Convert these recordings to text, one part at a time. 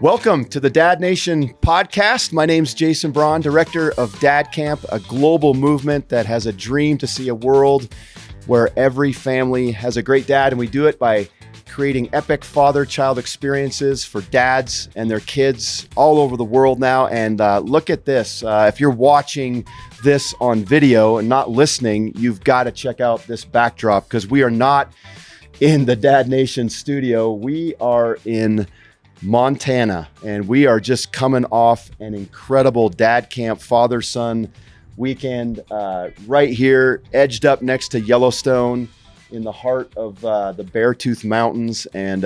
Welcome to the Dad Nation podcast. My name's Jason Braun, director of Dad Camp, a global movement that has a dream to see a world where every family has a great dad. And we do it by creating epic father-child experiences for dads and their kids all over the world now. And look at this. If you're watching this on video and not listening, you've got to check out this backdrop because we are not in the Dad Nation studio. We are in Montana, and we are just coming off an incredible Dad Camp father-son weekend right here, edged up next to Yellowstone in the heart of the Beartooth Mountains, and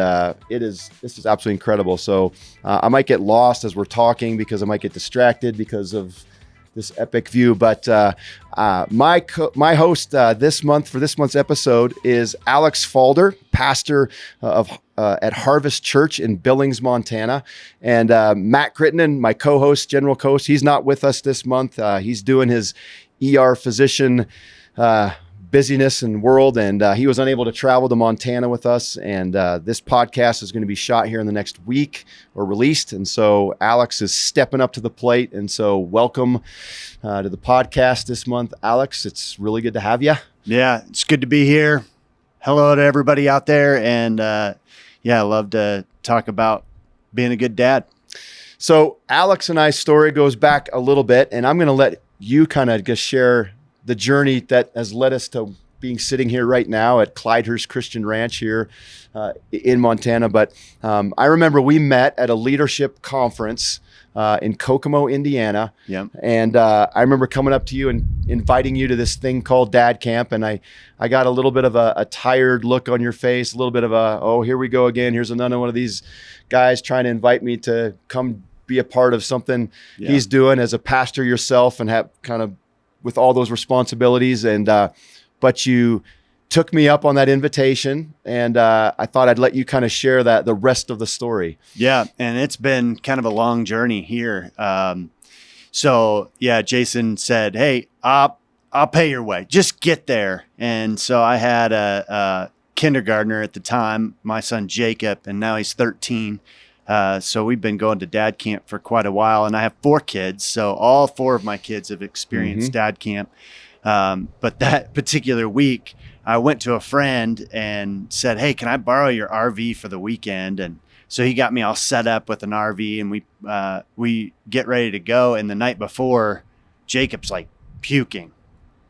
this is absolutely incredible. So I might get lost as we're talking because I might get distracted because of this epic view, but my host this month for this month's episode is Alex Falder, pastor at Harvest Church in Billings, Montana, and Matt Crittenden, my co-host, general host. He's not with us this month. He's doing his ER physician busyness and world, and he was unable to travel to Montana with us. And this podcast is going to be shot here in the next week or released. And so Alex is stepping up to the plate. And so welcome to the podcast this month, Alex. It's really good to have you. Yeah, it's good to be here. Hello to everybody out there. And I love to talk about being a good dad. So Alex and I's story goes back a little bit, and I'm going to let you kind of just share the journey that has led us to being sitting here right now at Clydehurst Christian Ranch here in Montana. But I remember we met at a leadership conference in Kokomo, Indiana. Yep. And I remember coming up to you and inviting you to this thing called Dad Camp. And I got a little bit of a tired look on your face, a little bit of oh, here we go again. Here's another one of these guys trying to invite me to come be a part of something he's doing as a pastor yourself and have kind of with all those responsibilities. And but you took me up on that invitation, and I thought I'd let you kind of share the rest of the story. Yeah, and it's been kind of a long journey here. Jason said, "Hey, I'll pay your way. Just get there." And so I had a kindergartner at the time, my son Jacob, and now he's 13. So we've been going to Dad Camp for quite a while, and I have 4 kids. So all 4 of my kids have experienced Dad Camp. But that particular week, I went to a friend and said, "Hey, can I borrow your RV for the weekend?" And so he got me all set up with an RV, and we get ready to go. And the night before, Jacob's like puking.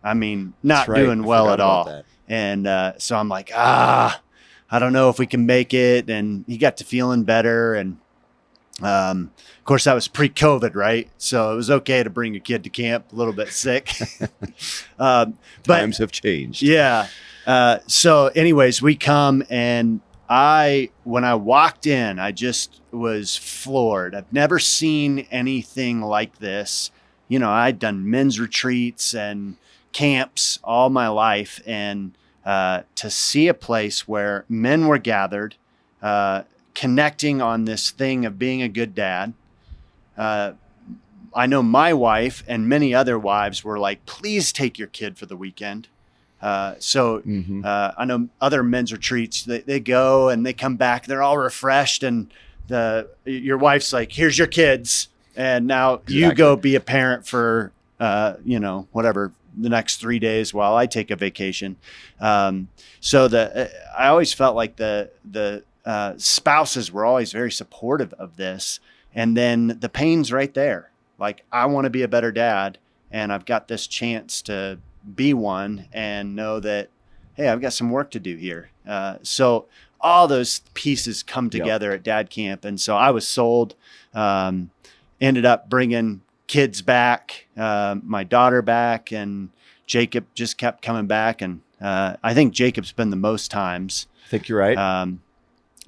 I mean, not doing well at all. That. And so I'm like, I don't know if we can make it. And he got to feeling better. And of course, that was pre-COVID, right? So it was okay to bring a kid to camp a little bit sick. Times have changed. Yeah. So anyways, we come, and when I walked in, I just was floored. I've never seen anything like this. You know, I'd done men's retreats and camps all my life, and to see a place where men were gathered, connecting on this thing of being a good dad. I know my wife and many other wives were like, "Please take your kid for the weekend." I know other men's retreats, they go and they come back, they're all refreshed, and your wife's like, "Here's your kids, and now you go be a parent for whatever the next 3 days while I take a vacation." I always felt like the spouses were always very supportive of this. And then the pain's right there. Like, I want to be a better dad, and I've got this chance to be one and know that, hey, I've got some work to do here. So all those pieces come together at Dad Camp. And so I was sold, ended up bringing kids back, my daughter back, and Jacob just kept coming back. And I think Jacob's been the most times. I think you're right.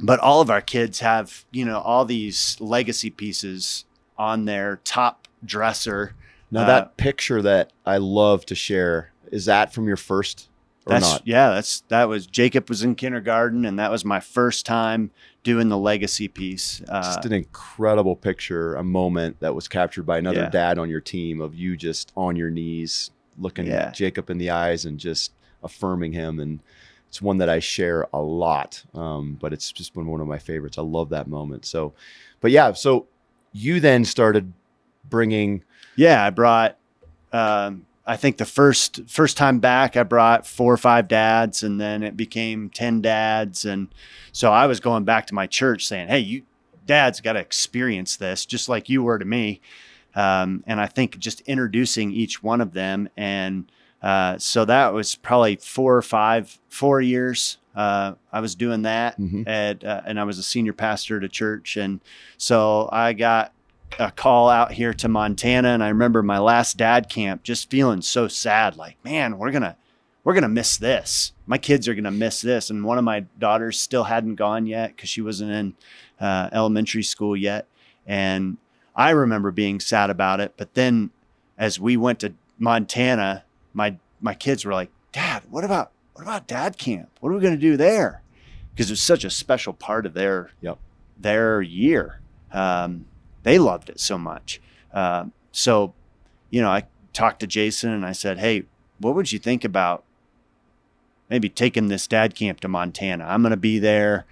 But all of our kids have, all these legacy pieces on their top dresser. Now that picture that I love to share, is that from your first or not? Yeah, that was Jacob was in kindergarten, and that was my first time doing the legacy piece. Just an incredible picture, a moment that was captured by another dad on your team of you just on your knees, looking Jacob in the eyes and just affirming him. And it's one that I share a lot, but it's just been one of my favorites. I love that moment. So, but yeah, so you then started bringing. Yeah, I brought, I think the first time back, I brought 4 or 5 dads, and then it became 10 dads. And so I was going back to my church saying, hey, you dads got to experience this just like you were to me. And I think just introducing each one of them. And so that was probably 4 years. I was doing that and I was a senior pastor at a church. And so I got a call out here to Montana. And I remember my last dad camp just feeling so sad, like, man, we're going to miss this. My kids are going to miss this. And one of my daughters still hadn't gone yet because she wasn't in elementary school yet. And I remember being sad about it. But then as we went to Montana, my kids were like, Dad, what about dad camp? What are we going to do there? Because it was such a special part of their year. They loved it so much. So, I talked to Jason and I said, hey, what would you think about maybe taking this dad camp to Montana? I'm going to be there.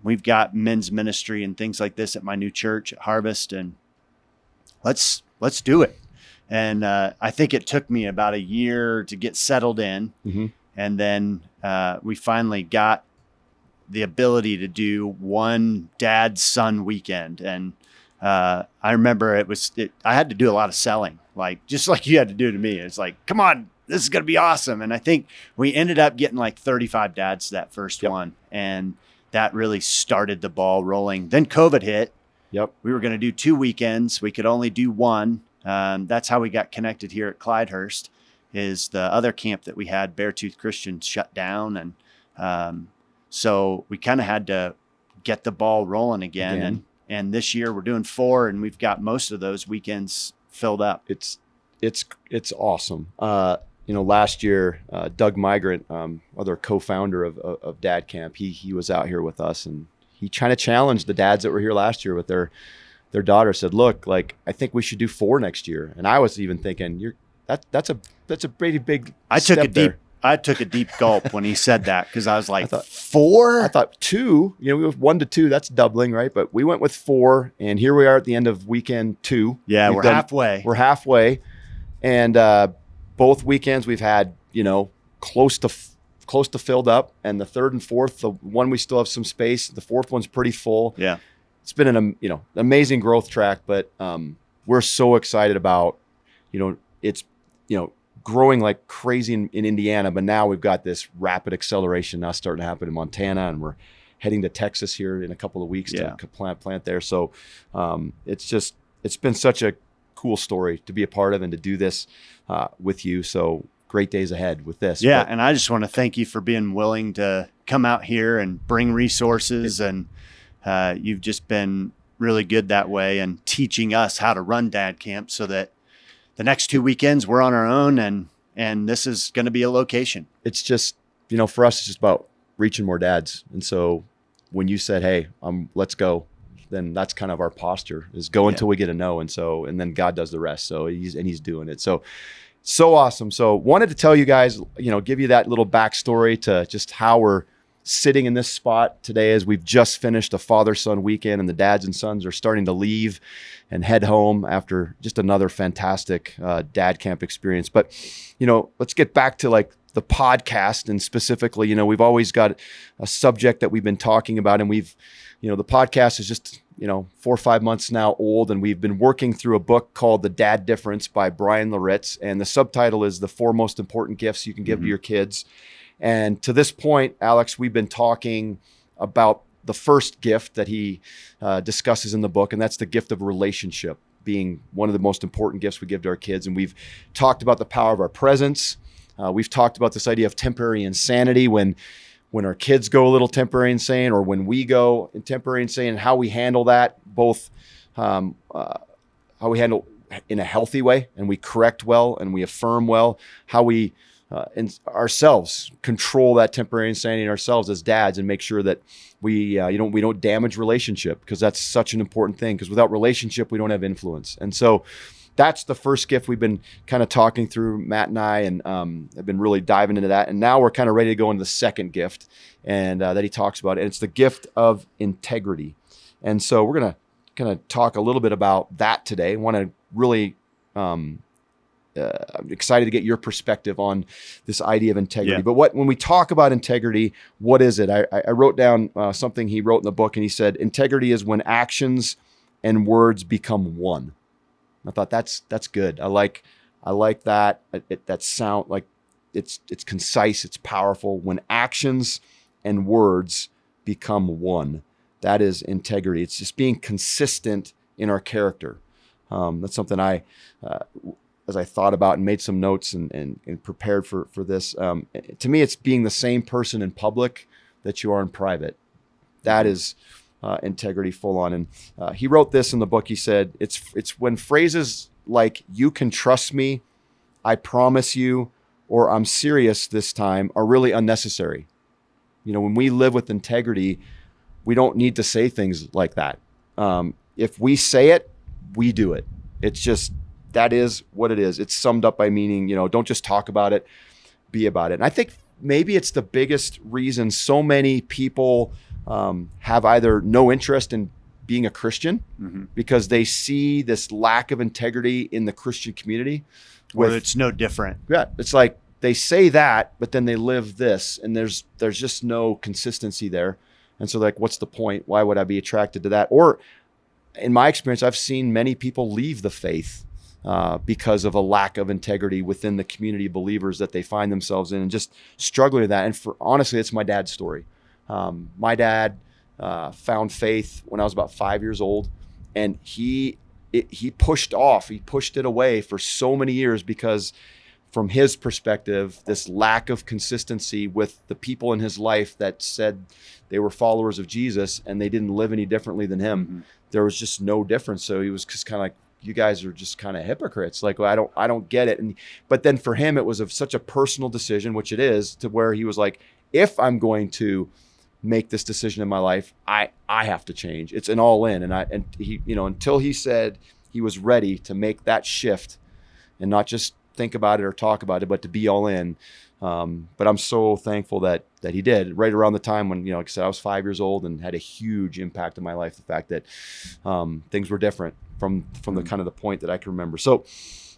We've got men's ministry and things like this at my new church at Harvest, and let's do it. And I think it took me about a year to get settled in. And then we finally got the ability to do one dad son weekend. And I remember I had to do a lot of selling, just like you had to do to me. It's like, come on, this is going to be awesome. And I think we ended up getting like 35 dads that first one. And that really started the ball rolling. Then COVID hit. We were going to do 2 weekends. We could only do one. That's how we got connected here at Clydehurst. Is the other camp that we had, Beartooth Christian, shut down. And so we kind of had to get the ball rolling again. And this year we're doing 4, and we've got most of those weekends filled up. It's awesome. Last year, Doug Migrant, other co-founder of Dad Camp, he was out here with us, and he kind of challenged the dads that were here last year with their daughter. Said, look, I think we should do 4 next year. And I was even thinking, that's a pretty big step there. I took a deep gulp when he said that, because I was like, 4? I thought 2. We went 1 to 2. That's doubling, right? But we went with 4, and here we are at the end of weekend 2. Yeah, we're halfway. We're halfway, and both weekends we've had close to filled up, and the 3rd and 4th, the one we still have some space. The 4th one's pretty full. Yeah, it's been an amazing growth track, but we're so excited about it's growing like crazy in Indiana, but now we've got this rapid acceleration now starting to happen in Montana, and we're heading to Texas here in a couple of weeks to plant there. So it's been such a cool story to be a part of and to do this with you. So great days ahead with this. Yeah. And I just want to thank you for being willing to come out here and bring resources. And you've just been really good that way, and teaching us how to run dad camp so that the next 2 weekends we're on our own, and this is going to be a location. It's just, for us, it's just about reaching more dads. And so when you said, hey, let's go, then that's kind of our posture, is go until we get a no. And then God does the rest. So he's doing it. So awesome. So wanted to tell you guys, give you that little backstory to just how we're sitting in this spot today, as we've just finished a father-son weekend, and the dads and sons are starting to leave and head home after just another fantastic dad camp experience. But, let's get back to the podcast, and specifically, we've always got a subject that we've been talking about, and we've, the podcast is just, 4 or 5 months now old, and we've been working through a book called The Dad Difference by Brian Loritz, and the subtitle is The 4 Most Important Gifts You Can Give to Your Kids. And to this point, Alex, we've been talking about the first gift that he discusses in the book, and that's the gift of relationship being one of the most important gifts we give to our kids. And we've talked about the power of our presence. We've talked about this idea of temporary insanity when our kids go a little temporary insane, or when we go in temporary insane, and how we handle that, both how we handle in a healthy way, and we correct well, and we affirm well, how we ourselves control that temporary insanity in ourselves as dads, and make sure that we don't damage relationship, because that's such an important thing, because without relationship we don't have influence. And so that's the first gift we've been kind of talking through, Matt and I, and have been really diving into that. And now we're kind of ready to go into the second gift, and that he talks about, and it's the gift of integrity. And so we're gonna kind of talk a little bit about that today. I want to really I'm excited to get your perspective on this idea of integrity. Yeah. But when we talk about integrity, what is it? I wrote down something he wrote in the book, and he said, integrity is when actions and words become one. I thought that's good. I like that. That sound like it's concise, it's powerful. When actions and words become one, that is integrity. It's just being consistent in our character. That's something as I thought about and made some notes and prepared for this. To me, it's being the same person in public that you are in private. That is integrity full on. And he wrote this in the book. He said, it's when phrases like "you can trust me," "I promise you," or "I'm serious this time" are really unnecessary. When we live with integrity, we don't need to say things like that. If we say it, we do it. It's just, that is what it is. It's summed up by meaning, don't just talk about it, be about it. And I think maybe it's the biggest reason so many people have either no interest in being a Christian, mm-hmm. because they see this lack of integrity in the Christian community. Where it's no different. Yeah, it's like they say that, but then they live this, and there's just no consistency there. And so, like, what's the point? Why would I be attracted to that? Or in my experience, I've seen many people leave the faith because of a lack of integrity within the community of believers that they find themselves in, and just struggling with that. And honestly, it's my dad's story. My dad found faith when I was about 5 years old, and he pushed it away for so many years, because from his perspective, this lack of consistency with the people in his life that said they were followers of Jesus and they didn't live any differently than him. Mm-hmm. There was just no difference. So he was just kind of like, you guys are just kind of hypocrites. Like, well, I don't get it. But then for him, it was such a personal decision, which it is, to where he was like, if I'm going to make this decision in my life, I have to change. It's an all in. And he, until he said he was ready to make that shift and not just think about it or talk about it, but to be all in. But I'm so thankful that he did, right around the time when, like I said, I was 5 years old, and had a huge impact in my life. The fact that things were different from the kind of the point that I can remember. So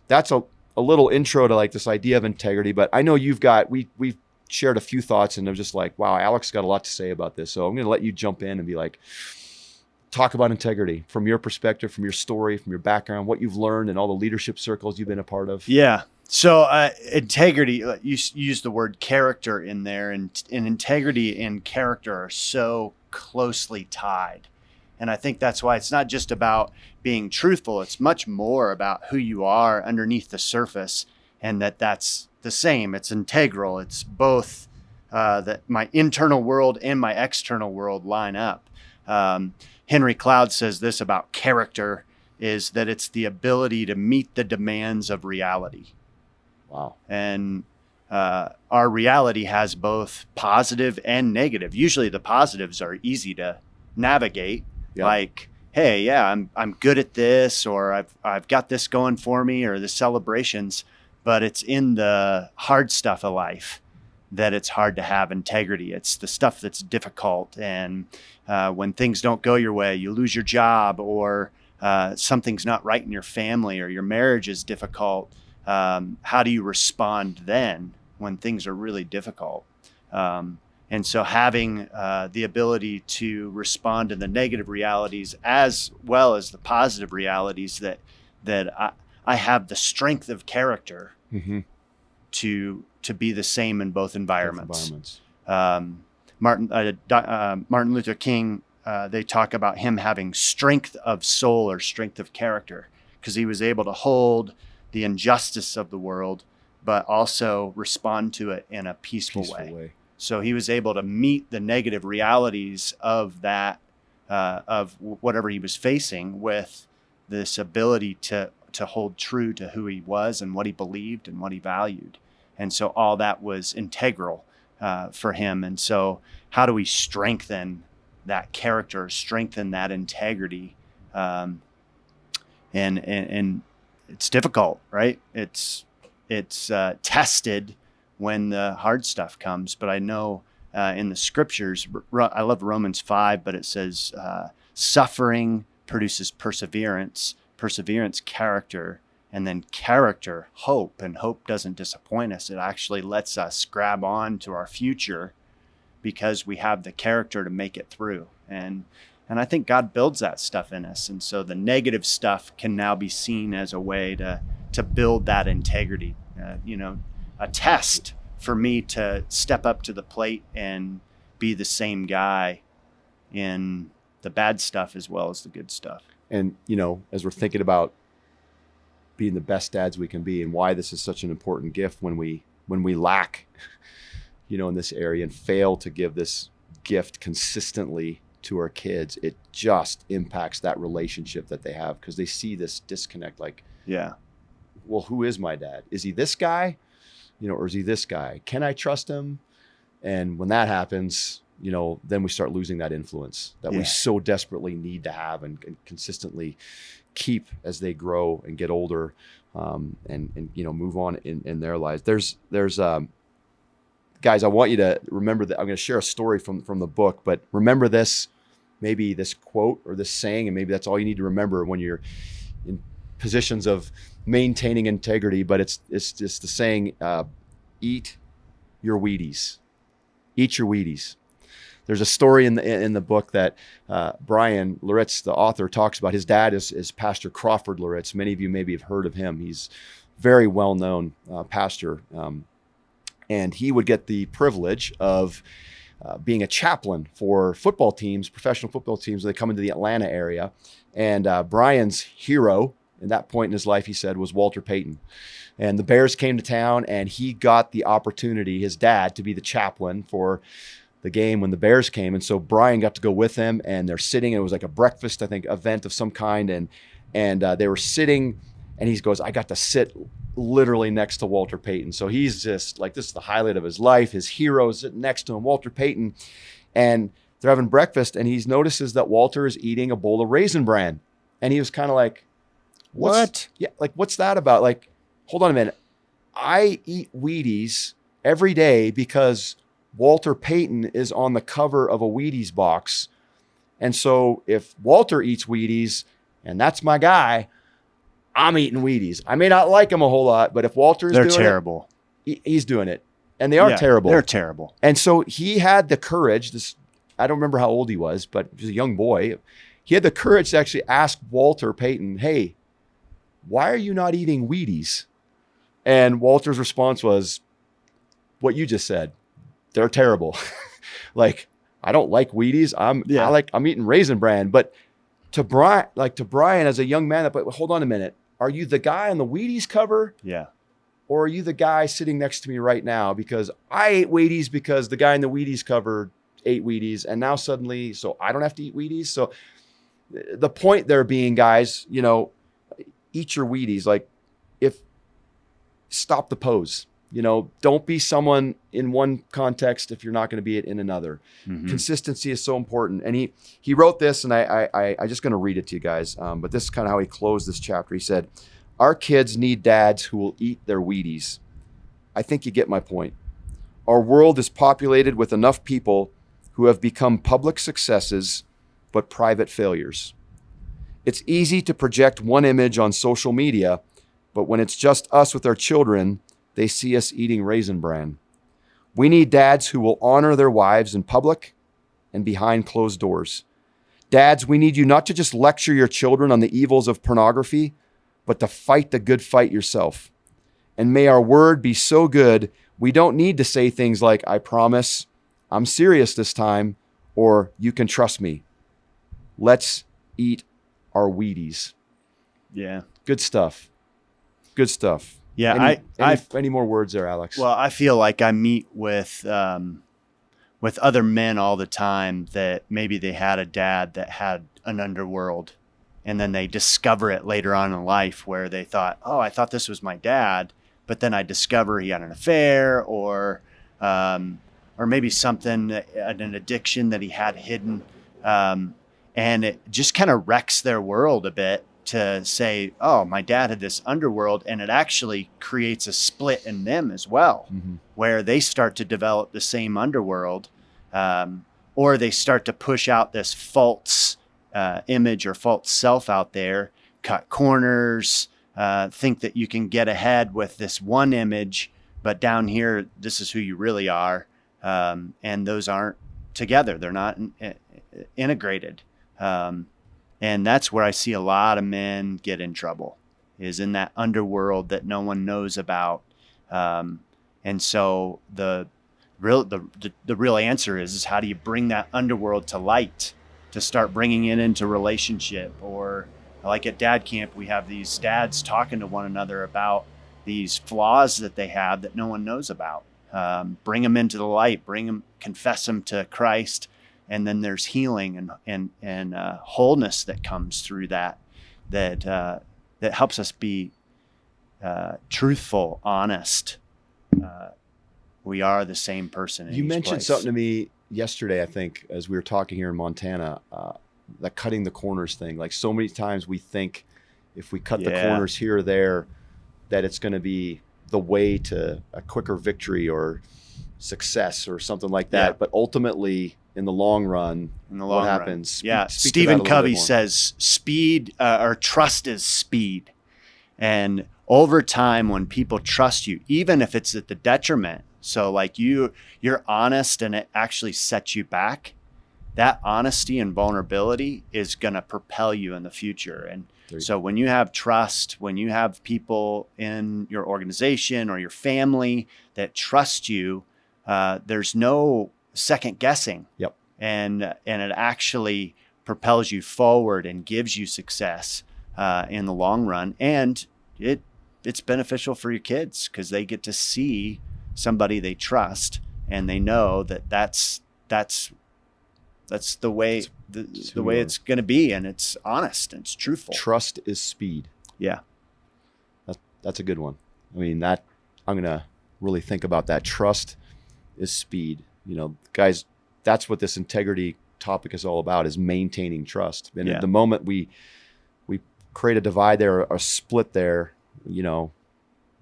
that's a little intro to like this idea of integrity. But I know we've shared a few thoughts, and I'm just like, wow, Alex got a lot to say about this. So I'm going to let you jump in and be like, talk about integrity from your perspective, from your story, from your background, what you've learned, and all the leadership circles you've been a part of. Yeah. So integrity, you use the word character in there, and integrity and character are so closely tied. And I think that's why it's not just about being truthful. It's much more about who you are underneath the surface, and that's the same. It's integral. It's both that my internal world and my external world line up. Henry Cloud says this about character, is that it's the ability to meet the demands of reality. Wow. And our reality has both positive and negative. Usually the positives are easy to navigate. Yeah. Like, hey, yeah, I'm good at this, or I've got this going for me, or the celebrations. But it's in the hard stuff of life that it's hard to have integrity. It's the stuff that's difficult. And when things don't go your way, you lose your job, or something's not right in your family, or your marriage is difficult. How do you respond then when things are really difficult? And so having the ability to respond to the negative realities as well as the positive realities, that I have the strength of character mm-hmm. to be the same in both environments. Martin Luther King, they talk about him having strength of soul or strength of character, because he was able to hold the injustice of the world, but also respond to it in a peaceful way. So he was able to meet the negative realities of that, of whatever he was facing, with this ability to hold true to who he was and what he believed and what he valued. And so all that was integral for him. And so how do we strengthen that character, strengthen that integrity? And it's difficult, right? It's tested when the hard stuff comes. But I know in the scriptures, I love Romans 5, but it says suffering produces perseverance, perseverance, character, and then character, hope. And hope doesn't disappoint us. It actually lets us grab on to our future because we have the character to make it through. And I think God builds that stuff in us. And so the negative stuff can now be seen as a way to build that integrity, a test for me to step up to the plate and be the same guy in the bad stuff as well as the good stuff. And, as we're thinking about being the best dads we can be and why this is such an important gift when we lack, in this area and fail to give this gift consistently to our kids, it just impacts that relationship that they have because they see this disconnect. Like, yeah, well, who is my dad? Is he this guy? Or is he this guy? Can I trust him? And when that happens, then we start losing that influence that we so desperately need to have and consistently keep as they grow and get older, and move on in their lives. There's guys, I want you to remember that I'm going to share a story from the book, but remember this, maybe this quote or this saying, and maybe that's all you need to remember when you're in positions of maintaining integrity. But it's just the saying, eat your Wheaties. Eat your Wheaties. There's a story in the book that Brian Loritz, the author, talks about. His dad is Pastor Crawford Loritz. Many of you maybe have heard of him. He's very well-known pastor. And he would get the privilege of being a chaplain for football teams, professional football teams. They come into the Atlanta area. And Brian's hero at that point in his life, he said, was Walter Payton. And the Bears came to town, and he got the opportunity, his dad, to be the chaplain for the game when the Bears came. And so Brian got to go with him, and they're sitting, and it was like a breakfast, I think, event of some kind. And they were sitting, and he goes, I got to sit literally next to Walter Payton. So he's just like, this is the highlight of his life. His hero is sitting next to him, Walter Payton. And they're having breakfast, and he notices that Walter is eating a bowl of Raisin Bran. And he was kind of like, what? Yeah, like, what's that about? Like, hold on a minute. I eat Wheaties every day because Walter Payton is on the cover of a Wheaties box. And so if Walter eats Wheaties and that's my guy, I'm eating Wheaties. I may not like him a whole lot, but if Walter's doing terrible. He's doing it. And they are terrible. They're terrible. And so he had the courage, I don't remember how old he was, but he was a young boy. He had the courage to actually ask Walter Payton, hey, why are you not eating Wheaties? And Walter's response was what you just said. They're terrible. Like, I don't like Wheaties. I'm eating Raisin Bran. But to Brian as a young man, but hold on a minute. Are you the guy on the Wheaties cover? Yeah. Or are you the guy sitting next to me right now? Because I ate Wheaties because the guy in the Wheaties cover ate Wheaties, and now suddenly, so I don't have to eat Wheaties. So the point there being, guys, eat your Wheaties. Like, stop the pose. Don't be someone in one context if you're not going to be it in another. Mm-hmm. Consistency is so important. And he wrote this, and I just going to read it to you guys. But this is kind of how he closed this chapter. He said, our kids need dads who will eat their Wheaties. I think you get my point. Our world is populated with enough people who have become public successes, but private failures. It's easy to project one image on social media, but when it's just us with our children, they see us eating Raisin Bran. We need dads who will honor their wives in public and behind closed doors. Dads, we need you not to just lecture your children on the evils of pornography, but to fight the good fight yourself. And may our word be so good, we don't need to say things like, I promise, I'm serious this time, or you can trust me. Let's eat our Wheaties. Yeah. Good stuff. Good stuff. Yeah. Any more words there, Alex? Well, I feel like I meet with other men all the time that maybe they had a dad that had an underworld, and then they discover it later on in life where they thought, oh, I thought this was my dad, but then I discover he had an affair or maybe something, an addiction that he had hidden. And it just kind of wrecks their world a bit to say, oh, my dad had this underworld, and it actually creates a split in them as well, where they start to develop the same underworld, or they start to push out this false image or false self out there, cut corners, think that you can get ahead with this one image, but down here, this is who you really are. And those aren't together. They're not integrated. And that's where I see a lot of men get in trouble, is in that underworld that no one knows about. And so the real answer is how do you bring that underworld to light, to start bringing it into relationship? Or like at dad camp, we have these dads talking to one another about these flaws that they have that no one knows about. Bring them into the light, confess them to Christ. And then there's healing and wholeness that comes through that helps us be truthful, honest. We are the same person. You mentioned something to me yesterday, I think, as we were talking here in Montana, that cutting the corners thing. Like so many times we think if we cut the corners here or there, that it's going to be the way to a quicker victory or success or something like that. Yeah. But ultimately, in the long run, what happens? Speak Stephen Covey says speed or trust is speed. And over time, when people trust you, even if it's at the detriment, so like you're honest and it actually sets you back, that honesty and vulnerability is going to propel you in the future. And so when you have trust, when you have people in your organization or your family that trust you, there's no second guessing. Yep. And it actually propels you forward and gives you success in the long run. And it's beneficial for your kids because they get to see somebody they trust and they know that that's the way the way it's going to be, and it's honest and it's truthful. Trust is speed. Yeah. That's a good one. I mean, I'm going to really think about that. Trust is speed. You know, guys, that's what this integrity topic is all about, is maintaining trust. And at the moment we create a divide there, a split there, you know,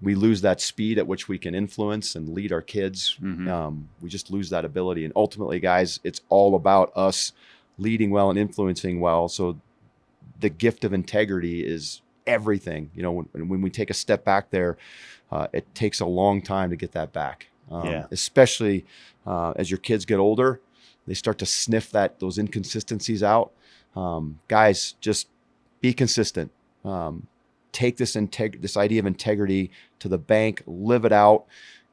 we lose that speed at which we can influence and lead our kids. We just lose that ability. And ultimately, guys, it's all about us leading well and influencing well. So the gift of integrity is everything. You know, when we take a step back there, it takes a long time to get that back. Especially as your kids get older, they start to sniff those inconsistencies out. Guys, just be consistent. Take this idea of integrity to the bank, live it out,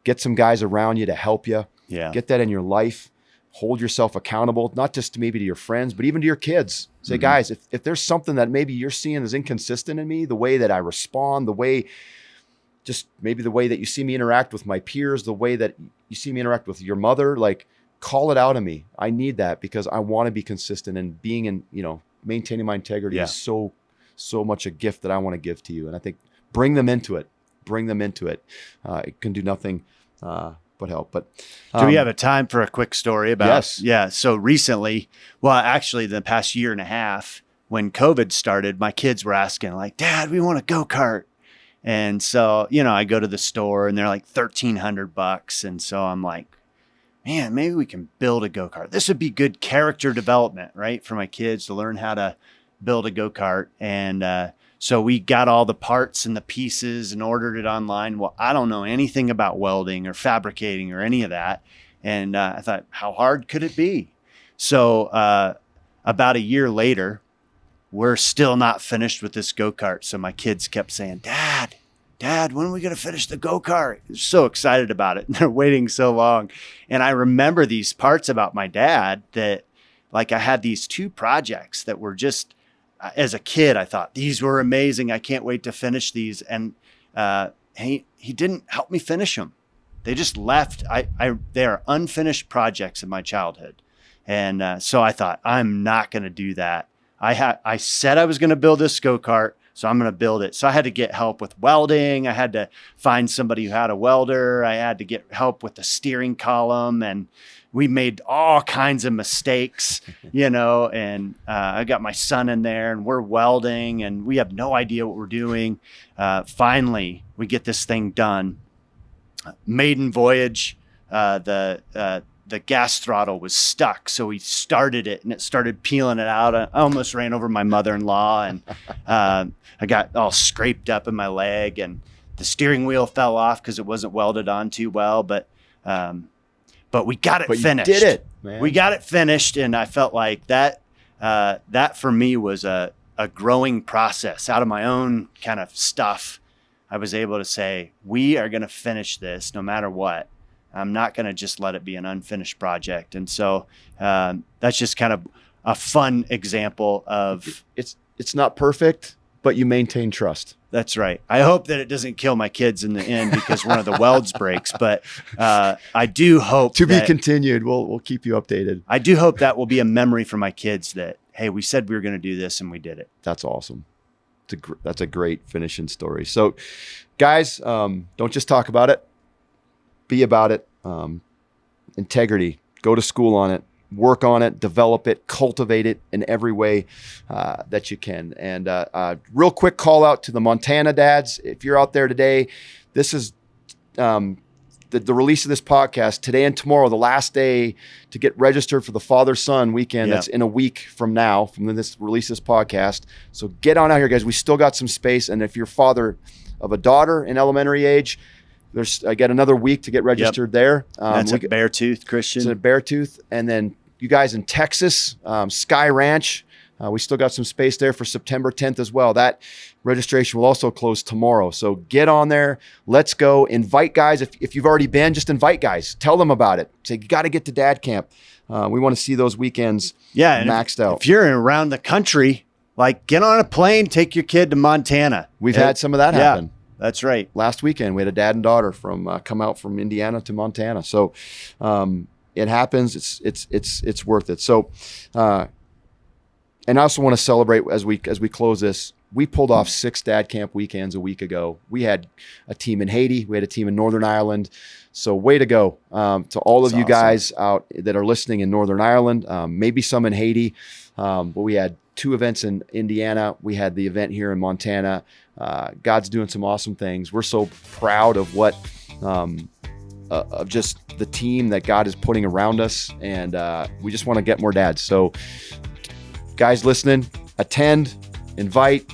get some guys around you to help you. Get that in your life. Hold yourself accountable, not just maybe to your friends, but even to your kids. Say, guys, if there's something that maybe you're seeing is inconsistent in me, the way that I respond, just maybe the way that you see me interact with my peers, the way that you see me interact with your mother, like, call it out of me. I need that because I want to be consistent, and maintaining my integrity is so much a gift that I want to give to you. And I think bring them into it. It can do nothing but help. But do we have a time for a quick story about? Yes. Yeah. So recently, actually the past year and a half, when COVID started, my kids were asking like, Dad, we want a go-kart. And so, I go to the store and they're like $1,300. And so I'm like, man, maybe we can build a go-kart. This would be good character development, right? For my kids to learn how to build a go-kart. And so we got all the parts and the pieces and ordered it online. Well, I don't know anything about welding or fabricating or any of that. And I thought, how hard could it be? So about a year later, we're still not finished with this go-kart. So my kids kept saying, Dad, when are we going to finish the go-kart? They're so excited about it. And they're waiting so long. And I remember these parts about my dad that, like, I had these two projects that were just, as a kid, I thought these were amazing. I can't wait to finish these. And he didn't help me finish them. They just left. They are unfinished projects in my childhood. And so I thought, I'm not going to do that. I said I was going to build this go-kart. So I'm going to build it. So I had to get help with welding. I had to find somebody who had a welder. I had to get help with the steering column, and we made all kinds of mistakes, and I got my son in there, and we're welding, and we have no idea what we're doing. Finally, we get this thing done. Maiden voyage, the gas throttle was stuck. So we started it and it started peeling it out. I almost ran over my mother-in-law, and I got all scraped up in my leg, and the steering wheel fell off because it wasn't welded on too well. But we got it finished. You did it, man. We got it finished. And I felt like that for me was a growing process out of my own kind of stuff. I was able to say, we are going to finish this no matter what. I'm not going to just let it be an unfinished project. And so that's just kind of a fun example of it's not perfect, but you maintain trust. That's right. I hope that it doesn't kill my kids in the end because one of the welds breaks, but I do hope to be continued. We'll keep you updated. I do hope that will be a memory for my kids that, hey, we said we were going to do this and we did it. That's awesome. That's a great finishing story. So guys, don't just talk about it. Be about it. Integrity. Go to school on it. Work on it. Develop it. Cultivate it in every way that you can. And real quick call out to the Montana dads. If you're out there today, this is the release of this podcast today and tomorrow, the last day to get registered for the Father-Son weekend. That's in a week from now, from this release of this podcast. So get on out here, guys. We still got some space. And if you're father of a daughter in elementary age, I got another week to get registered there. That's at Beartooth Christian. It's at Beartooth. And then you guys in Texas, Sky Ranch, we still got some space there for September 10th as well. That registration will also close tomorrow. So get on there. Let's go. Invite guys. If you've already been, just invite guys. Tell them about it. Say, you got to get to Dad Camp. We want to see those weekends maxed out. If you're around the country, get on a plane, take your kid to Montana. We've had some of that happen. That's right. Last weekend, we had a dad and daughter come out from Indiana to Montana. So it happens. It's worth it. So, and I also want to celebrate as we close this. We pulled off 6 Dad Camp weekends a week ago. We had a team in Haiti. We had a team in Northern Ireland. So way to go to all of you guys out that are listening in Northern Ireland, maybe some in Haiti. But we had 2 events in Indiana. We had the event here in Montana. God's doing some awesome things. We're so proud of what, of just the team that God is putting around us. And we just want to get more dads. So guys listening, attend, invite,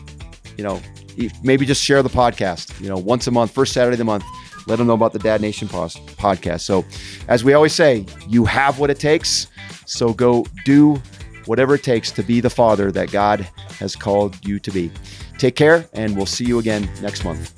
maybe just share the podcast, once a month, first Saturday of the month, let them know about the Dad Nation podcast. So as we always say, you have what it takes. So go do whatever it takes to be the father that God has called you to be. Take care, and we'll see you again next month.